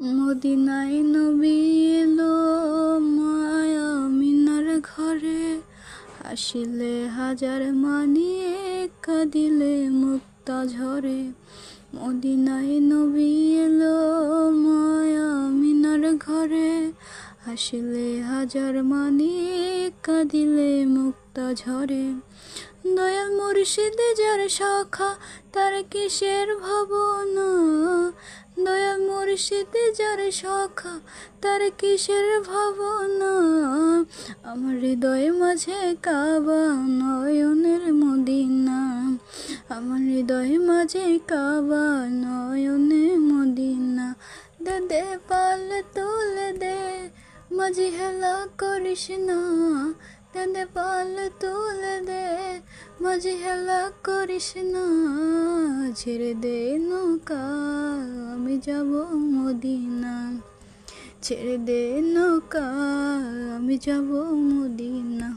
মদিনায় নবী এলো মায়া মিনার ঘরে, হাসিলে হাজার মানিয়ে কাঁদিলে মুক্তা ঝরে। মদিনায় নবী এলো মায়া মিনার ঘরে, হাসিলে হাজার মানিয়ে কাঁদিলে মুক্তা ঝরে। দয়াল মুর্শিদ যার শাখা তার কিসের ভাবনা, দয়াল মুর্শিদ যার শাখা তার কিসের ভাবনা। আমার হৃদয় মাঝে কাবা নয়নের মদিনা, আমার হৃদয় মাঝে কাবা নয়নে মদিনা। দে দে পাল তুলে দে মাঝি হেলা করিস না, দে দে পাল তুলে দে মাঝি হেলা করিস না। ছেড়ে দে নৌকা আমি যাব মদিনা, ছেড়ে দে নৌকা আমি যাব মদিনা।